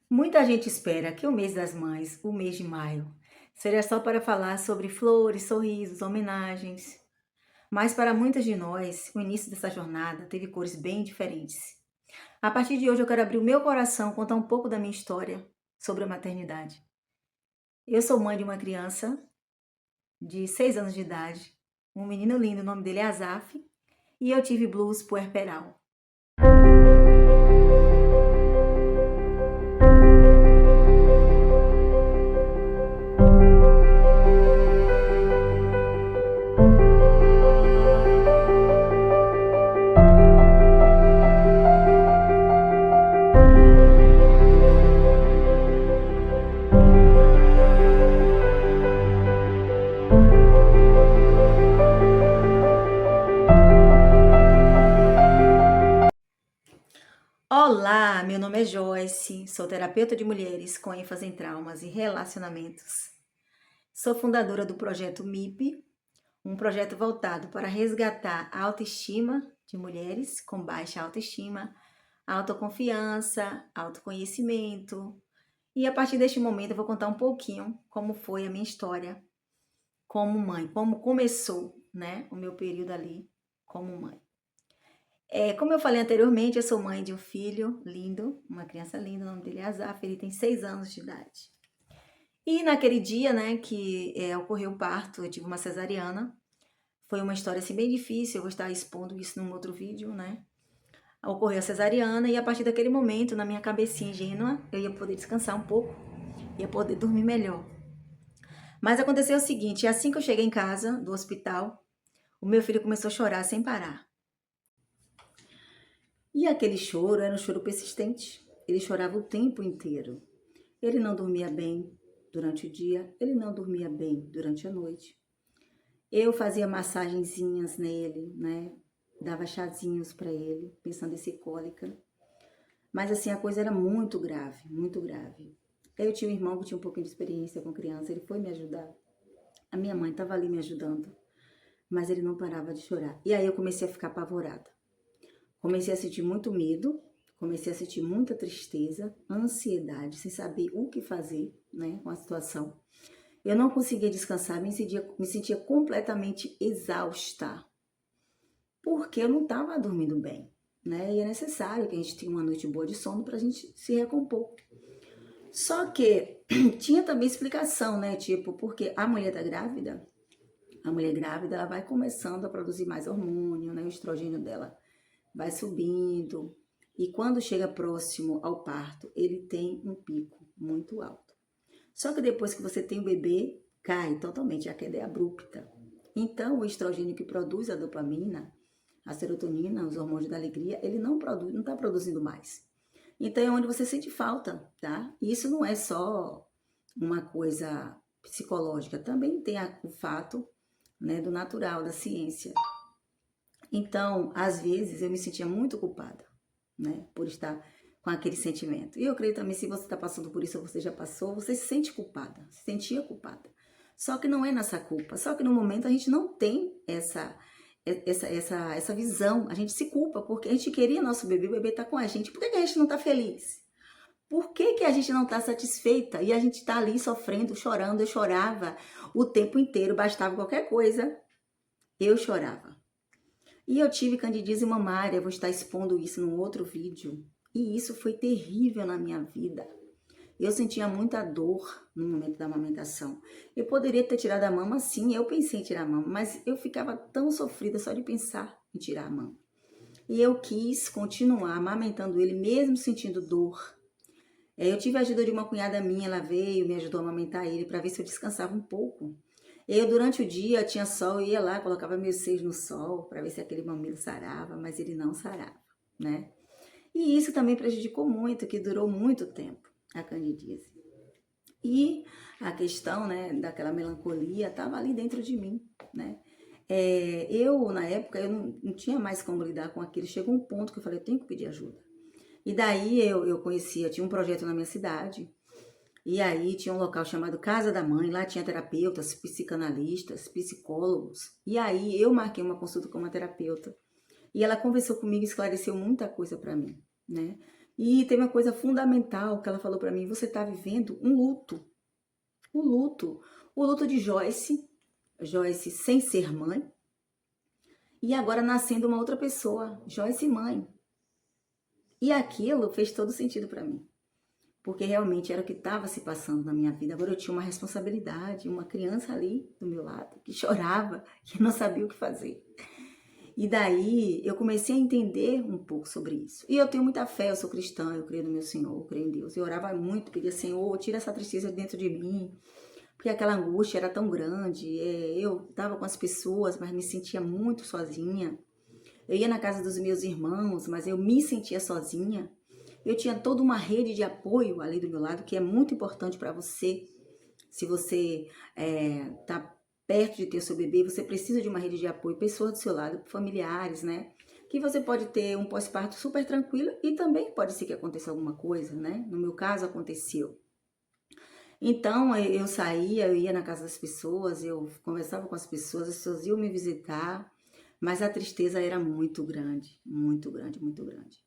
Muita gente espera que o mês das mães, o mês de maio, seja só para falar sobre flores, sorrisos, homenagens. Mas para muitas de nós, o início dessa jornada teve cores bem diferentes. A partir de hoje eu quero abrir o meu coração, contar um pouco da minha história sobre a maternidade. Eu sou mãe de uma criança de 6 anos de idade, um menino lindo, o nome dele é Azaf, e eu tive blues puerperal. Olá, meu nome é Joyce, sou terapeuta de mulheres com ênfase em traumas e relacionamentos. Sou fundadora do projeto MIP, um projeto voltado para resgatar a autoestima de mulheres com baixa autoestima, autoconfiança, autoconhecimento. E a partir deste momento eu vou contar um pouquinho como foi a minha história como mãe, como começou, né, o meu período ali como mãe. Como eu falei anteriormente, eu sou mãe de um filho lindo, uma criança linda, o nome dele é Azaf, ele tem 6 anos de idade. E naquele dia, né, que ocorreu o parto, eu tive uma cesariana. Foi uma história assim bem difícil, eu vou estar expondo isso num outro vídeo, né? Ocorreu a cesariana e a partir daquele momento, na minha cabecinha ingênua, eu ia poder descansar um pouco, ia poder dormir melhor. Mas aconteceu o seguinte, assim que eu cheguei em casa do hospital, o meu filho começou a chorar sem parar. E aquele choro era um choro persistente. Ele chorava o tempo inteiro. Ele não dormia bem durante o dia, ele não dormia bem durante a noite. Eu fazia massagenzinhas nele, né? Dava chazinhos para ele, pensando em ser cólica. Mas assim, a coisa era muito grave, muito grave. Eu tinha um irmão que tinha um pouquinho de experiência com criança, ele foi me ajudar. A minha mãe estava ali me ajudando, mas ele não parava de chorar. E aí eu comecei a ficar apavorada. Comecei a sentir muito medo, comecei a sentir muita tristeza, ansiedade, sem saber o que fazer, né, com a situação. Eu não conseguia descansar, me sentia completamente exausta, porque eu não estava dormindo bem, né? E é necessário que a gente tenha uma noite boa de sono para a gente se recompor. Só que tinha também explicação, né? Tipo, porque a mulher tá grávida, a mulher grávida ela vai começando a produzir mais hormônio, né? O estrogênio dela vai subindo. E quando chega próximo ao parto, ele tem um pico muito alto. Só que depois que você tem o bebê, cai totalmente, a queda é abrupta. Então, o estrogênio que produz a dopamina, a serotonina, os hormônios da alegria, ele não está produzindo mais. Então, é onde você sente falta, tá? E isso não é só uma coisa psicológica, também tem o fato, né, do natural, da ciência. Então, às vezes, eu me sentia muito culpada, né, por estar com aquele sentimento. E eu creio também, se você está passando por isso ou você já passou, você se sente culpada, se sentia culpada. Só que não é nossa culpa. Só que no momento a gente não tem essa visão. A gente se culpa porque a gente queria nosso bebê, o bebê está com a gente. Por que a gente não está feliz? Por que a gente não está satisfeita? E a gente está ali sofrendo, chorando. Eu chorava o tempo inteiro, bastava qualquer coisa, eu chorava. E eu tive candidíase mamária, eu vou estar expondo isso num outro vídeo. E isso foi terrível na minha vida. Eu sentia muita dor no momento da amamentação. Eu poderia ter tirado a mama, sim, eu pensei em tirar a mama, mas eu ficava tão sofrida só de pensar em tirar a mama. E eu quis continuar amamentando ele, mesmo sentindo dor. Eu tive a ajuda de uma cunhada minha, ela veio, me ajudou a amamentar ele para ver se eu descansava um pouco. Eu, durante o dia, tinha sol, eu ia lá, colocava meus seios no sol para ver se aquele mamilo sarava, mas ele não sarava, né? E isso também prejudicou muito, que durou muito tempo, a candidíase. E a questão, né, daquela melancolia estava ali dentro de mim, né? Na época, eu não tinha mais como lidar com aquilo. Chegou um ponto que eu falei, eu tenho que pedir ajuda. E daí eu conhecia, tinha um projeto na minha cidade, e aí tinha um local chamado Casa da Mãe, lá tinha terapeutas, psicanalistas, psicólogos. E aí eu marquei uma consulta com uma terapeuta. E ela conversou comigo e esclareceu muita coisa para mim, né? E tem uma coisa fundamental que ela falou para mim, você está vivendo um luto. O luto. O luto de Joyce. Joyce sem ser mãe. E agora nascendo uma outra pessoa. Joyce mãe. E aquilo fez todo sentido para mim. Porque realmente era o que estava se passando na minha vida. Agora eu tinha uma responsabilidade, uma criança ali do meu lado, que chorava, que não sabia o que fazer. E daí eu comecei a entender um pouco sobre isso. E eu tenho muita fé, eu sou cristã, eu creio no meu Senhor, eu creio em Deus. Eu orava muito, pedia, Senhor, tira essa tristeza dentro de mim, porque aquela angústia era tão grande. Eu estava com as pessoas, mas me sentia muito sozinha. Eu ia na casa dos meus irmãos, mas eu me sentia sozinha. Eu tinha toda uma rede de apoio ali do meu lado, que é muito importante para você. Se você está perto de ter seu bebê, você precisa de uma rede de apoio, pessoas do seu lado, familiares, né? Que você pode ter um pós-parto super tranquilo e também pode ser que aconteça alguma coisa, né? No meu caso, aconteceu. Então, eu saía, eu ia na casa das pessoas, eu conversava com as pessoas iam me visitar, mas a tristeza era muito grande, muito grande, muito grande.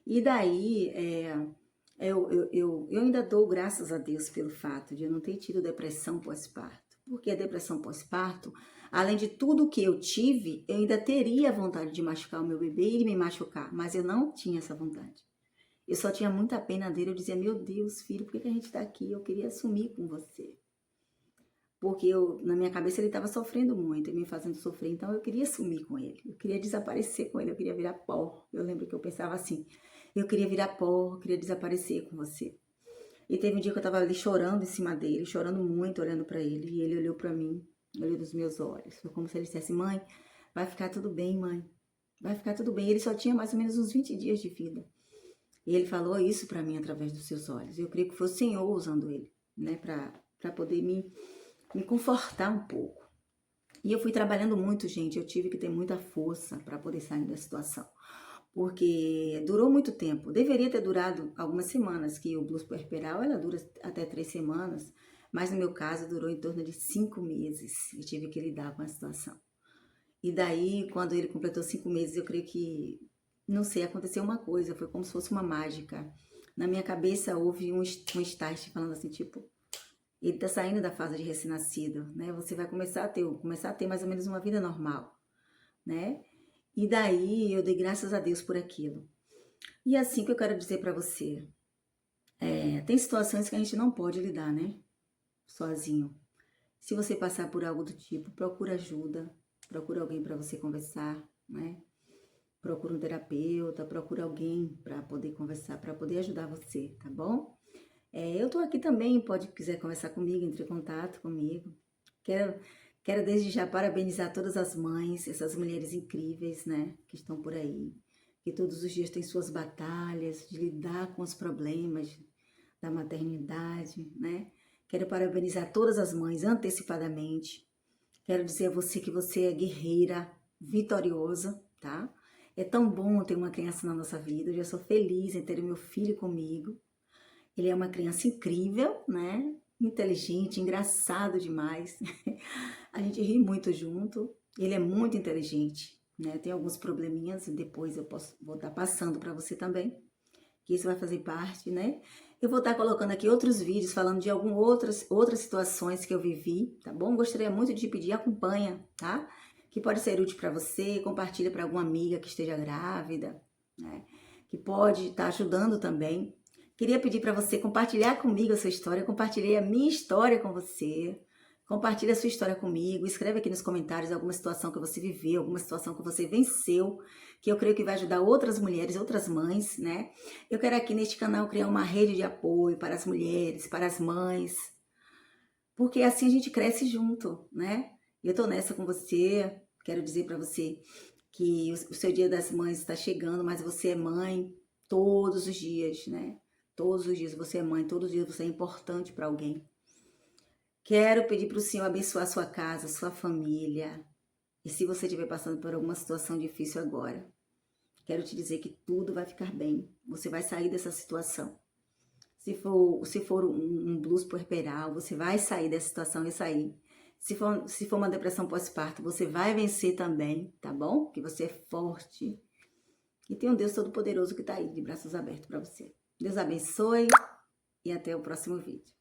E daí, eu ainda dou graças a Deus pelo fato de eu não ter tido depressão pós-parto. Porque a depressão pós-parto, além de tudo que eu tive, eu ainda teria vontade de machucar o meu bebê e me machucar, mas eu não tinha essa vontade. Eu só tinha muita pena dele, eu dizia, meu Deus, filho, por que a gente tá aqui? Eu queria sumir com você. Porque na minha cabeça ele estava sofrendo muito e me fazendo sofrer, então eu queria sumir com ele, eu queria desaparecer com ele, eu queria virar pó. Eu lembro que eu pensava assim, eu queria virar pó, eu queria desaparecer com você. E teve um dia que eu tava ali chorando em cima dele, chorando muito, olhando para ele, e ele olhou para mim, olhou nos meus olhos. Foi como se ele dissesse, mãe, vai ficar tudo bem, mãe. Vai ficar tudo bem. Ele só tinha mais ou menos uns 20 dias de vida. E ele falou isso para mim através dos seus olhos. Eu creio que foi o Senhor usando ele, né, para poder me confortar um pouco. E eu fui trabalhando muito, gente. Eu tive que ter muita força para poder sair da situação. Porque durou muito tempo. Deveria ter durado algumas semanas, que o blues puerperal, ela dura até 3 semanas, mas no meu caso durou em torno de 5 meses. Eu tive que lidar com a situação. E daí, quando ele completou 5 meses, eu creio que, não sei, aconteceu uma coisa, foi como se fosse uma mágica. Na minha cabeça houve um start falando assim, tipo, ele tá saindo da fase de recém-nascido, né? Você vai começar a ter mais ou menos uma vida normal, né? E daí eu dei graças a Deus por aquilo. E é assim que eu quero dizer para você, tem situações que a gente não pode lidar, né? Sozinho. Se você passar por algo do tipo, procura ajuda, procura alguém para você conversar, né? Procura um terapeuta, procura alguém para poder conversar, para poder ajudar você, tá bom? Eu tô aqui também, pode quiser conversar comigo, entre em contato comigo. Quero, quero desde já parabenizar todas as mães, essas mulheres incríveis, né, que estão por aí, que todos os dias têm suas batalhas de lidar com os problemas da maternidade, né? Quero parabenizar todas as mães antecipadamente. Quero dizer a você que você é guerreira, vitoriosa, tá? É tão bom ter uma criança na nossa vida. Eu já sou feliz em ter o meu filho comigo. Ele é uma criança incrível, né? Inteligente, engraçado demais. A gente ri muito junto. Ele é muito inteligente, né? Tem alguns probleminhas e depois vou estar passando para você também, que isso vai fazer parte, né? Eu vou estar colocando aqui outros vídeos falando de algumas outras situações que eu vivi, tá bom? Gostaria muito de pedir, acompanha, tá? Que pode ser útil para você, compartilha para alguma amiga que esteja grávida, né? Que pode estar ajudando também. Queria pedir para você compartilhar comigo a sua história, compartilhei a minha história com você. Compartilha a sua história comigo, escreve aqui nos comentários alguma situação que você viveu, alguma situação que você venceu, que eu creio que vai ajudar outras mulheres, outras mães, né? Eu quero aqui neste canal criar uma rede de apoio para as mulheres, para as mães, porque assim a gente cresce junto, né? Eu tô nessa com você, quero dizer para você que o seu Dia das Mães está chegando, mas você é mãe todos os dias, né? Todos os dias você é mãe, todos os dias você é importante para alguém. Quero pedir para o Senhor abençoar sua casa, sua família. E se você estiver passando por alguma situação difícil agora, quero te dizer que tudo vai ficar bem. Você vai sair dessa situação. Se for um blues puerperal, você vai sair dessa situação e sair. Se for uma depressão pós-parto, você vai vencer também, tá bom? Que você é forte, E tem um Deus Todo-Poderoso que está aí, de braços abertos para você. Deus abençoe e até o próximo vídeo.